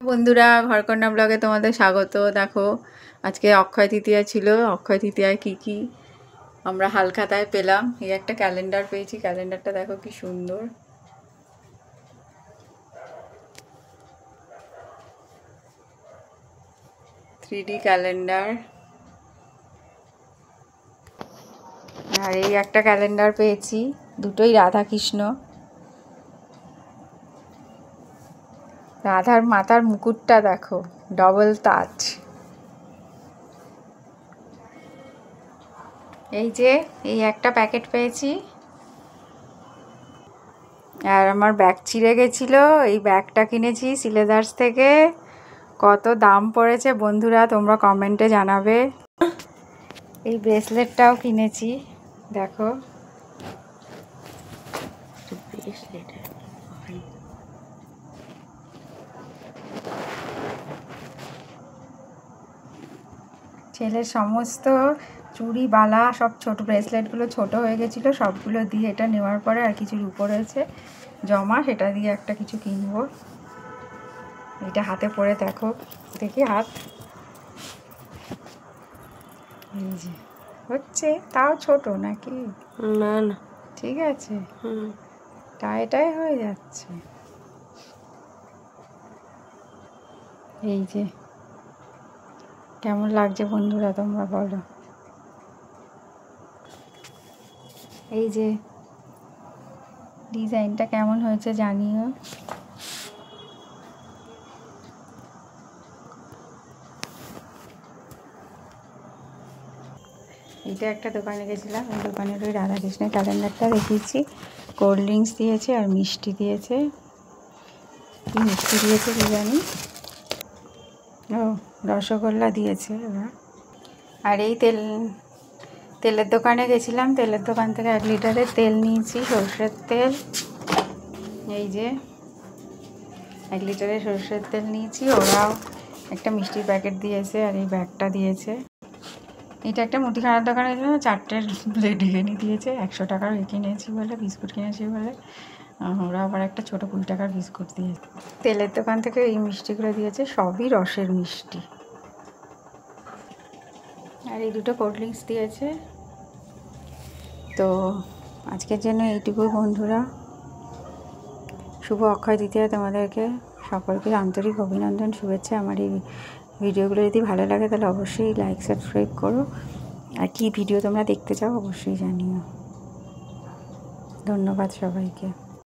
বন্ধুরা, ঘরকন্যা ব্লগে তোমাদের স্বাগত। দেখো, আজকে অক্ষয় তৃতীয়া ছিল। অক্ষয় তৃতীয়ায় কি আমরা হালখাতায় পেলাম। এই একটা ক্যালেন্ডার পেয়েছি। ক্যালেন্ডারটা দেখো কি সুন্দর। Three D calendar. আর এই একটা ক্যালেন্ডার পেয়েছি, দুটোই রাধাকৃষ্ণ। রাধার মাথার মুকুটটা দেখো, ডবল তাজ। এই যে এই একটা প্যাকেট পেয়েছি। আর আমার ব্যাগ ছিঁড়ে গেছিলো, এই ব্যাগটা কিনেছি সিলেদার্স থেকে। কত দাম পড়েছে বন্ধুরা তোমরা কমেন্টে জানাবে। এই ব্রেসলেটটাও কিনেছি, দেখো। ছেলের সমস্ত চুড়ি বালা সব ছোট, ব্রেসলেটগুলো ছোট হয়ে গেছিলো, সবগুলো দিয়ে এটা নেওয়ার পরে আর কিছু রূপো রয়েছে জমা, সেটা দিয়ে একটা কিছু কিনবো। এটা হাতে পরে দেখো, দেখি হাত। এই যে হচ্ছে, তাও ছোট নাকি? না না, ঠিক আছে, এটাই হয়ে যাচ্ছে। এই যে কেমন লাগছে বন্ধুরা তোমরা বলো। এই যে ডিজাইনটা কেমন হয়েছে জানিও। এটা একটা দোকানে গেছিলাম, ওই দোকানের ওই রাধাকৃষ্ণের ক্যালেন্ডারটা দেখিয়েছি। কোল্ড ড্রিঙ্কস দিয়েছে আর মিষ্টি দিয়েছে। কি মিষ্টি দিয়েছে কি জানি, ও রসগোল্লা দিয়েছে এবার। আর এই তেলের দোকানে গেছিলাম, তেলের দোকান থেকে 1 লিটারের তেল নিয়েছি, সরষের তেল। এই যে 1 লিটারের সরষের তেল নিয়েছি। ওরাও একটা মিষ্টির প্যাকেট দিয়েছে আর এই ব্যাগটা দিয়েছে। এটা একটা মুদিখানার দোকানের জন্য 4টে লেডিকেনি দিয়েছে। 100 টাকার কিনেছি বলে, বিস্কুট কিনেছি বলে। ওরা আবার একটা ছোটো 20 টাকার বিস্কুট দিয়েছে। তেলের দোকান থেকে এই মিষ্টিগুলো দিয়েছে, সবই রসের মিষ্টি। আর এই দুটো কোল্ড ড্রিঙ্কস দিয়েছে। তো আজকের জন্য এইটুকুই বন্ধুরা। শুভ অক্ষয় তৃতীয়া তোমাদেরকে সকলকে আন্তরিক অভিনন্দন, শুভেচ্ছা। আমার এই ভিডিওগুলো যদি ভালো লাগে তাহলে অবশ্যই লাইক সাবস্ক্রাইব করো। আর কি ভিডিও তোমরা দেখতে চাও অবশ্যই জানিও। ধন্যবাদ সবাইকে।